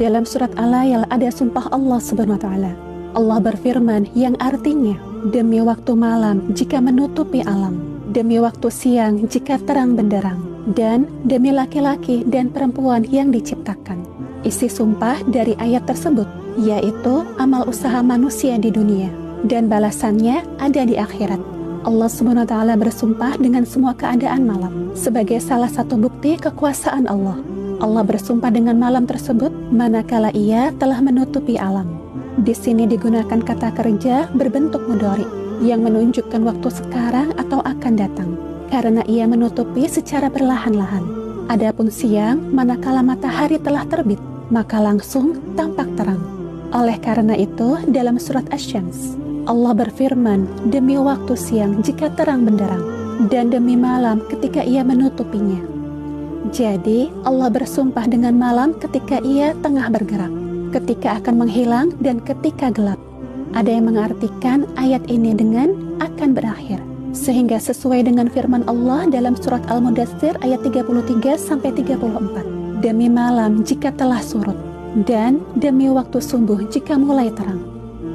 dalam surat Al-Layl ada sumpah Allah Subhanahu wa taala. Allah berfirman yang artinya, demi waktu malam jika menutupi alam, demi waktu siang jika terang benderang, dan demi laki-laki dan perempuan yang diciptakan. Isi sumpah dari ayat tersebut yaitu amal usaha manusia di dunia dan balasannya ada di akhirat. Allah Subhanahu wa taala bersumpah dengan semua keadaan malam sebagai salah satu bukti kekuasaan Allah. Allah bersumpah dengan malam tersebut manakala ia telah menutupi alam. Di sini digunakan kata kerja berbentuk mudhari yang menunjukkan waktu sekarang atau akan datang, karena ia menutupi secara perlahan-lahan. Adapun siang, manakala matahari telah terbit, maka langsung tampak terang. Oleh karena itu, dalam surat Asy-Syams, Allah berfirman, demi waktu siang jika terang benderang, dan demi malam ketika ia menutupinya. Jadi, Allah bersumpah dengan malam ketika ia tengah bergerak, ketika akan menghilang, dan ketika gelap. Ada yang mengartikan ayat ini dengan akan berakhir, sehingga sesuai dengan firman Allah dalam surat Al-Mudaththir ayat 33-34. Demi malam jika telah surut, dan demi waktu subuh jika mulai terang.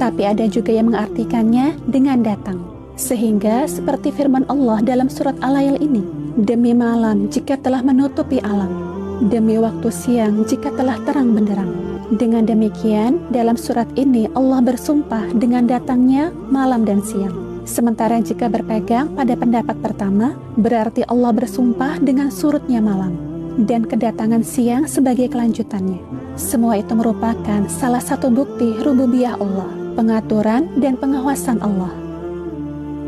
Tapi ada juga yang mengartikannya dengan datang, sehingga seperti firman Allah dalam surat Al-Layl ini, demi malam jika telah menutupi alam, demi waktu siang jika telah terang benderang. Dengan demikian, dalam surat ini Allah bersumpah dengan datangnya malam dan siang. Sementara jika berpegang pada pendapat pertama, berarti Allah bersumpah dengan surutnya malam dan kedatangan siang sebagai kelanjutannya. Semua itu merupakan salah satu bukti rububiyah Allah, pengaturan dan pengawasan Allah.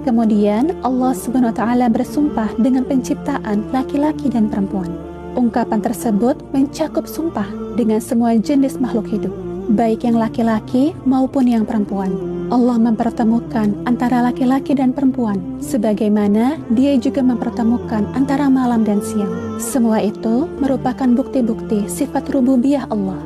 Kemudian Allah Subhanahu wa taala bersumpah dengan penciptaan laki-laki dan perempuan. Ungkapan tersebut mencakup sumpah dengan semua jenis makhluk hidup, baik yang laki-laki maupun yang perempuan. Allah mempertemukan antara laki-laki dan perempuan, sebagaimana Dia juga mempertemukan antara malam dan siang. Semua itu merupakan bukti-bukti sifat rububiyah Allah.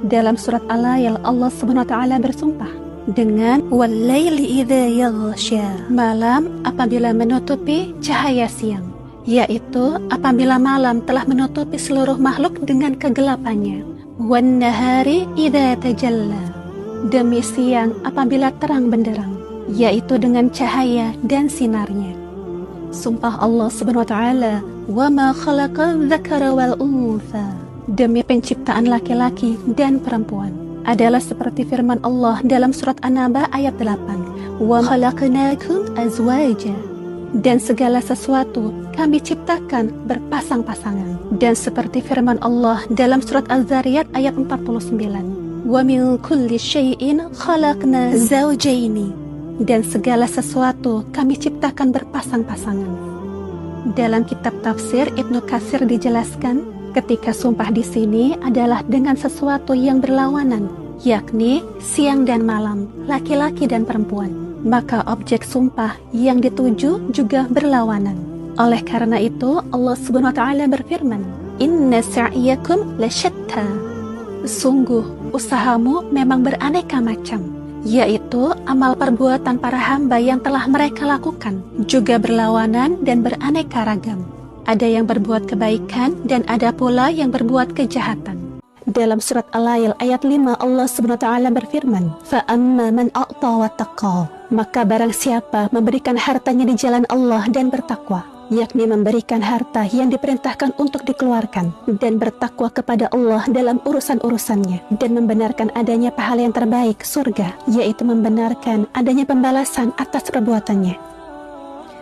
Dalam surat Al-Layl, Allah Subhanahu wa taala bersumpah dengan wal-laili idza yaghsha, malam apabila menutupi cahaya siang, yaitu apabila malam telah menutupi seluruh makhluk dengan kegelapannya. Wan-nahari idza tajalla, demi siang apabila terang benderang, yaitu dengan cahaya dan sinarnya. Sumpah Allah Subhanahu wa taala, wa ma khalaqal dzakara wal untha, demi penciptaan laki-laki dan perempuan, adalah seperti firman Allah dalam surat An-Naba ayat 8, wa khalaqnakum azwaja, dan segala sesuatu kami ciptakan berpasang-pasangan. Dan seperti firman Allah dalam surat Az-Zariyat ayat 49, wa min kulli syai'in khalaqna zawjaini, dan segala sesuatu kami ciptakan berpasang-pasangan. Dalam kitab tafsir Ibnu Katsir dijelaskan, ketika sumpah di sini adalah dengan sesuatu yang berlawanan, yakni siang dan malam, laki-laki dan perempuan. Maka objek sumpah yang dituju juga berlawanan. Oleh karena itu, Allah Subhanahu wa taala berfirman, "Inna sa'yakum lasyatta." Sungguh usahamu memang beraneka macam, yaitu amal perbuatan para hamba yang telah mereka lakukan juga berlawanan dan beraneka ragam. Ada yang berbuat kebaikan dan ada pula yang berbuat kejahatan. Dalam surat Al-Layl ayat 5 Allah Subhanahu wa taala berfirman, "Fa amma man a'ta wa taqa." Maka barang siapa memberikan hartanya di jalan Allah dan bertakwa, yakni memberikan harta yang diperintahkan untuk dikeluarkan dan bertakwa kepada Allah dalam urusan-urusannya, dan membenarkan adanya pahala yang terbaik, surga, yaitu membenarkan adanya pembalasan atas perbuatannya.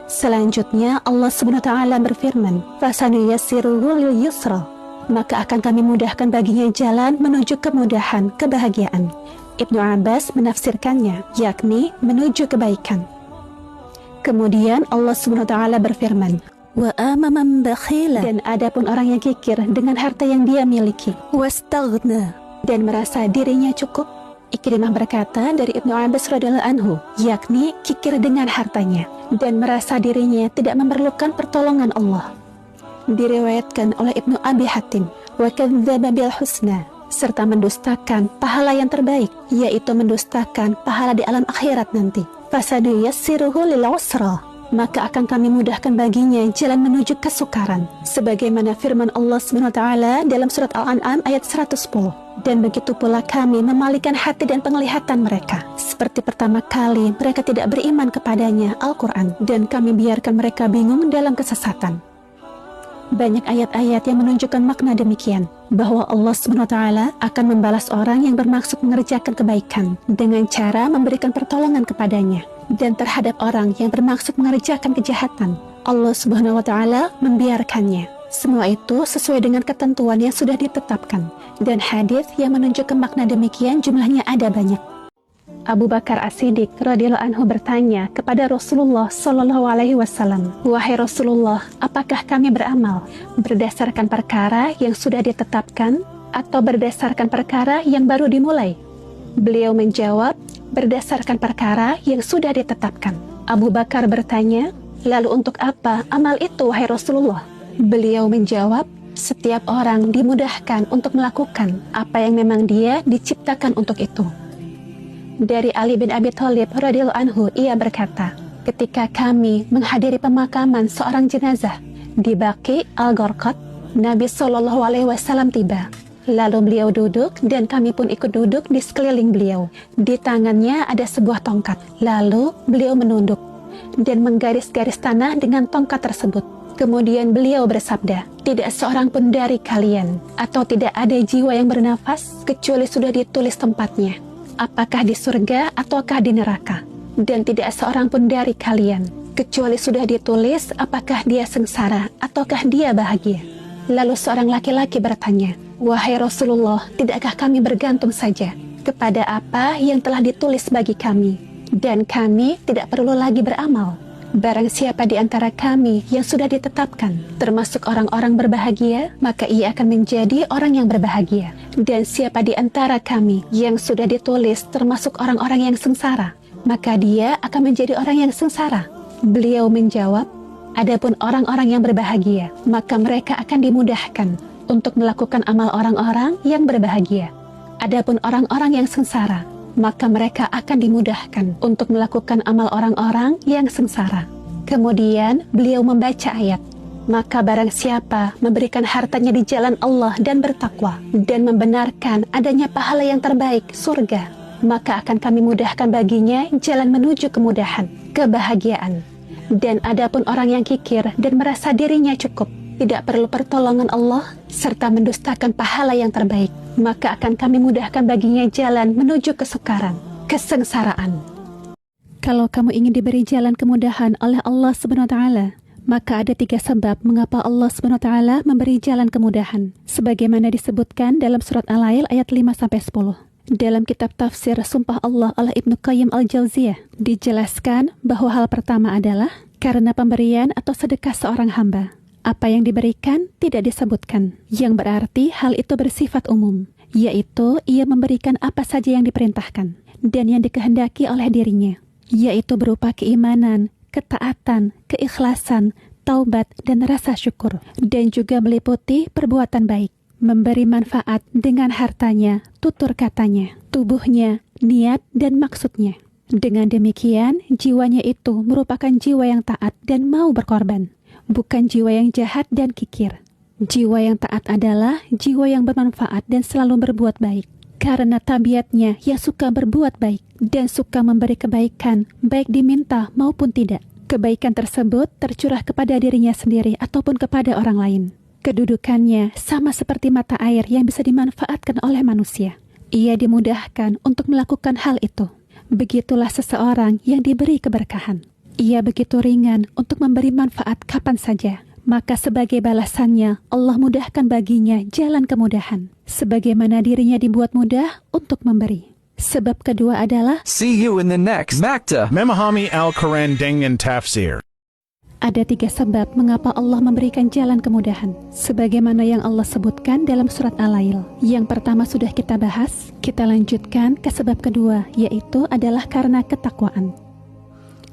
Selanjutnya Allah Subhanahu wa taala berfirman, "Fasanuyassiruhu lil yusra." Maka akan kami mudahkan baginya jalan menuju kemudahan, kebahagiaan. Ibnu Abbas menafsirkannya, yakni menuju kebaikan. Kemudian Allah Subhanahu wa taala berfirman, "Wa amaman bakhila." Dan adapun orang yang kikir dengan harta yang dia miliki, wastaghna, dan merasa dirinya cukup. Ikrimah berkata dari Ibnu Abbas radhiyallahu anhu, yakni kikir dengan hartanya dan merasa dirinya tidak memerlukan pertolongan Allah. Diriwayatkan oleh Ibnu Abi Hatim, wa kadzdzaba bil husna, serta mendustakan pahala yang terbaik, yaitu mendustakan pahala di alam akhirat nanti. Fasanuyassiruhu lil usra, maka akan kami mudahkan baginya jalan menuju kesukaran. Sebagaimana firman Allah SWT dalam surat Al-An'am ayat 110. Dan begitu pula kami memalingkan hati dan penglihatan mereka, seperti pertama kali mereka tidak beriman kepadanya, Al-Quran, dan kami biarkan mereka bingung dalam kesesatan. Banyak ayat-ayat yang menunjukkan makna demikian, bahwa Allah SWT akan membalas orang yang bermaksud mengerjakan kebaikan dengan cara memberikan pertolongan kepadanya, dan terhadap orang yang bermaksud mengerjakan kejahatan, Allah SWT membiarkannya. Semua itu sesuai dengan ketentuan yang sudah ditetapkan, dan hadis yang menunjukkan makna demikian jumlahnya ada banyak. Abu Bakar As-Siddiq radhiyallahu anhu bertanya kepada Rasulullah sallallahu alaihi wasallam, "Wahai Rasulullah, apakah kami beramal berdasarkan perkara yang sudah ditetapkan atau berdasarkan perkara yang baru dimulai?" Beliau menjawab, "Berdasarkan perkara yang sudah ditetapkan." Abu Bakar bertanya, "Lalu untuk apa amal itu, wahai Rasulullah?" Beliau menjawab, "Setiap orang dimudahkan untuk melakukan apa yang memang dia diciptakan untuk itu." Dari Ali bin Abi Thalib radhiyallahu anhu, ia berkata, ketika kami menghadiri pemakaman seorang jenazah di Baqi Al-Gharqad, Nabi Shallallahu Alaihi Wasallam tiba. Lalu beliau duduk dan kami pun ikut duduk di sekeliling beliau. Di tangannya ada sebuah tongkat. Lalu beliau menunduk dan menggaris-garis tanah dengan tongkat tersebut. Kemudian beliau bersabda, "Tidak seorang pun dari kalian atau tidak ada jiwa yang bernafas kecuali sudah ditulis tempatnya, apakah di surga ataukah di neraka. Dan tidak seorang pun dari kalian kecuali sudah ditulis apakah dia sengsara ataukah dia bahagia." Lalu seorang laki-laki bertanya, "Wahai Rasulullah, tidakkah kami bergantung saja kepada apa yang telah ditulis bagi kami, dan kami tidak perlu lagi beramal? Barang siapa di antara kami yang sudah ditetapkan termasuk orang-orang berbahagia, maka ia akan menjadi orang yang berbahagia. Dan siapa di antara kami yang sudah ditulis termasuk orang-orang yang sengsara, maka dia akan menjadi orang yang sengsara." Beliau menjawab, "Adapun orang-orang yang berbahagia, maka mereka akan dimudahkan untuk melakukan amal orang-orang yang berbahagia. Adapun orang-orang yang sengsara, maka mereka akan dimudahkan untuk melakukan amal orang-orang yang sengsara." Kemudian beliau membaca ayat, "Maka barang siapa memberikan hartanya di jalan Allah dan bertakwa, dan membenarkan adanya pahala yang terbaik, surga, maka akan kami mudahkan baginya jalan menuju kemudahan, kebahagiaan. Dan adapun orang yang kikir dan merasa dirinya cukup, tidak perlu pertolongan Allah, serta mendustakan pahala yang terbaik, maka akan kami mudahkan baginya jalan menuju kesukaran, kesengsaraan." Kalau kamu ingin diberi jalan kemudahan oleh Allah SWT, maka ada 3 sebab mengapa Allah SWT memberi jalan kemudahan, sebagaimana disebutkan dalam surat Al-Lail ayat 5-10. Dalam kitab tafsir Sumpah Allah oleh Ibnu Qayyim Al-Jauziyah, dijelaskan bahwa hal pertama adalah karena pemberian atau sedekah seorang hamba. Apa yang diberikan tidak disebutkan, yang berarti hal itu bersifat umum, yaitu ia memberikan apa saja yang diperintahkan dan yang dikehendaki oleh dirinya, yaitu berupa keimanan, ketaatan, keikhlasan, taubat, dan rasa syukur, dan juga meliputi perbuatan baik, memberi manfaat dengan hartanya, tutur katanya, tubuhnya, niat, dan maksudnya. Dengan demikian, jiwanya itu merupakan jiwa yang taat dan mau berkorban, bukan jiwa yang jahat dan kikir. Jiwa yang taat adalah jiwa yang bermanfaat dan selalu berbuat baik, karena tabiatnya yang suka berbuat baik dan suka memberi kebaikan, baik diminta maupun tidak. Kebaikan tersebut tercurah kepada dirinya sendiri ataupun kepada orang lain. Kedudukannya sama seperti mata air yang bisa dimanfaatkan oleh manusia. Ia dimudahkan untuk melakukan hal itu. Begitulah seseorang yang diberi keberkahan. Ia begitu ringan untuk memberi manfaat kapan saja. Maka sebagai balasannya, Allah mudahkan baginya jalan kemudahan, sebagaimana dirinya dibuat mudah untuk memberi. Sebab kedua adalah, See you in the next Makta. Memahami Al-Quran dengan Tafsir. ada 3 sebab mengapa Allah memberikan jalan kemudahan, sebagaimana yang Allah sebutkan dalam surat Al-Lail. Yang pertama sudah kita bahas, kita lanjutkan ke sebab kedua, yaitu adalah karena ketakwaan.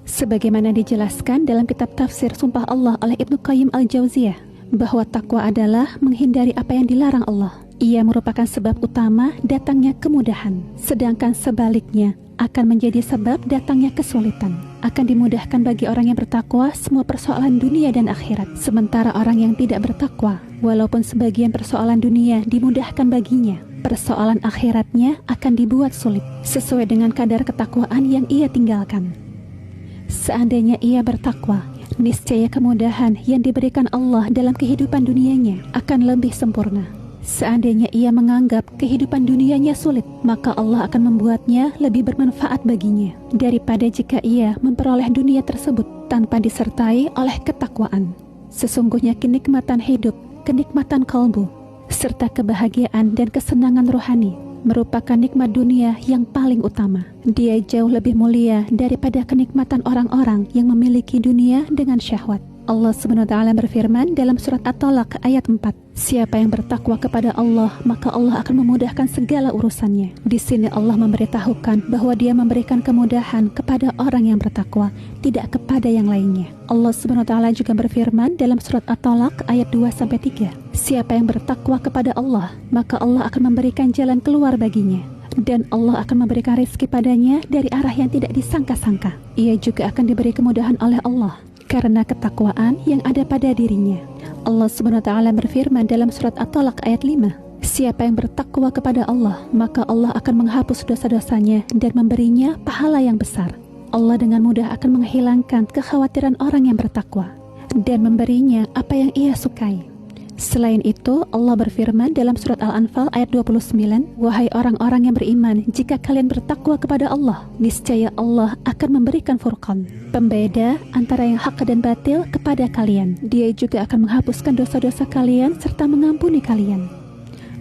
Sebagaimana dijelaskan dalam kitab tafsir Sumpah Allah oleh Ibnu Qayyim Al-Jauziyah, bahwa takwa adalah menghindari apa yang dilarang Allah Ia merupakan sebab utama datangnya kemudahan, sedangkan sebaliknya akan menjadi sebab datangnya kesulitan. Akan dimudahkan bagi orang yang bertakwa semua persoalan dunia dan akhirat, sementara orang yang tidak bertakwa, walaupun sebagian persoalan dunia dimudahkan baginya, persoalan akhiratnya akan dibuat sulit sesuai dengan kadar ketakwaan yang ia tinggalkan. Seandainya ia bertakwa, niscaya kemudahan yang diberikan Allah dalam kehidupan dunianya akan lebih sempurna. Seandainya ia menganggap kehidupan dunianya sulit, maka Allah akan membuatnya lebih bermanfaat baginya daripada jika ia memperoleh dunia tersebut tanpa disertai oleh ketakwaan. Sesungguhnya kenikmatan hidup, kenikmatan kalbu, serta kebahagiaan dan kesenangan rohani merupakan nikmat dunia yang paling utama. Dia jauh lebih mulia daripada kenikmatan orang-orang yang memiliki dunia dengan syahwat. Allah SWT berfirman dalam surat At-Talaq ayat 4, siapa yang bertakwa kepada Allah, maka Allah akan memudahkan segala urusannya. Di sini Allah memberitahukan bahwa Dia memberikan kemudahan kepada orang yang bertakwa, tidak kepada yang lainnya. Allah SWT juga berfirman dalam surat At-Talaq ayat 2-3, siapa yang bertakwa kepada Allah, maka Allah akan memberikan jalan keluar baginya, dan Allah akan memberikan rezeki padanya dari arah yang tidak disangka-sangka. Ia juga akan diberi kemudahan oleh Allah karena ketakwaan yang ada pada dirinya. Allah SWT berfirman dalam surat At-Talaq ayat 5, siapa yang bertakwa kepada Allah, maka Allah akan menghapus dosa-dosanya dan memberinya pahala yang besar. Allah dengan mudah akan menghilangkan kekhawatiran orang yang bertakwa dan memberinya apa yang ia sukai. Selain itu, Allah berfirman dalam surat Al-Anfal ayat 29, wahai orang-orang yang beriman, jika kalian bertakwa kepada Allah, niscaya Allah akan memberikan furqan, pembeda antara yang hak dan batil kepada kalian. Dia juga akan menghapuskan dosa-dosa kalian serta mengampuni kalian.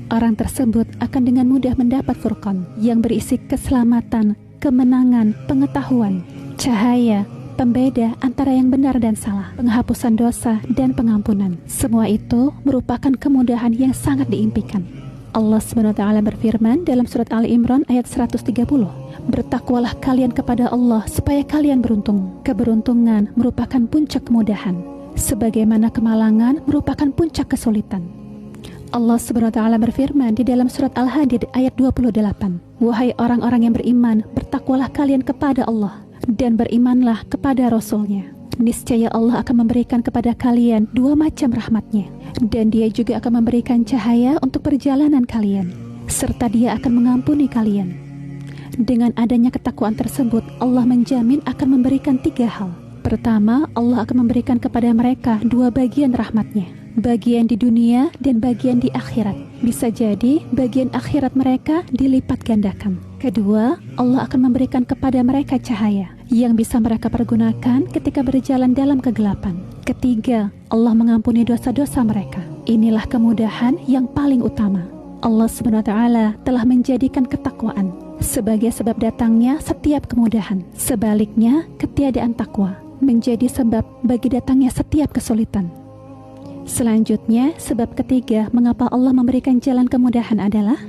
Orang tersebut akan dengan mudah mendapat furqan yang berisi keselamatan, kemenangan, pengetahuan, cahaya, pembeda antara yang benar dan salah, penghapusan dosa dan pengampunan. Semua itu merupakan kemudahan yang sangat diimpikan. Allah SWT berfirman dalam surat Ali Imran ayat 130, bertakwalah kalian kepada Allah supaya kalian beruntung. Keberuntungan merupakan puncak kemudahan, sebagaimana kemalangan merupakan puncak kesulitan. Allah SWT berfirman di dalam surat Al-Hadid ayat 28, wahai orang-orang yang beriman, bertakwalah kalian kepada Allah dan berimanlah kepada Rasul-Nya. Niscaya Allah akan memberikan kepada kalian dua macam rahmatnya, dan Dia juga akan memberikan cahaya untuk perjalanan kalian, serta Dia akan mengampuni kalian. Dengan adanya ketakwaan tersebut, Allah menjamin akan memberikan 3 hal. Pertama, Allah akan memberikan kepada mereka 2 bagian rahmatnya, bagian di dunia dan bagian di akhirat. Bisa jadi bagian akhirat mereka dilipat gandakan. Kedua, Allah akan memberikan kepada mereka cahaya yang bisa mereka pergunakan ketika berjalan dalam kegelapan. Ketiga, Allah mengampuni dosa-dosa mereka. Inilah kemudahan yang paling utama. Allah SWT telah menjadikan ketakwaan sebagai sebab datangnya setiap kemudahan. Sebaliknya, ketiadaan takwa menjadi sebab bagi datangnya setiap kesulitan. Selanjutnya, sebab ketiga mengapa Allah memberikan jalan kemudahan adalah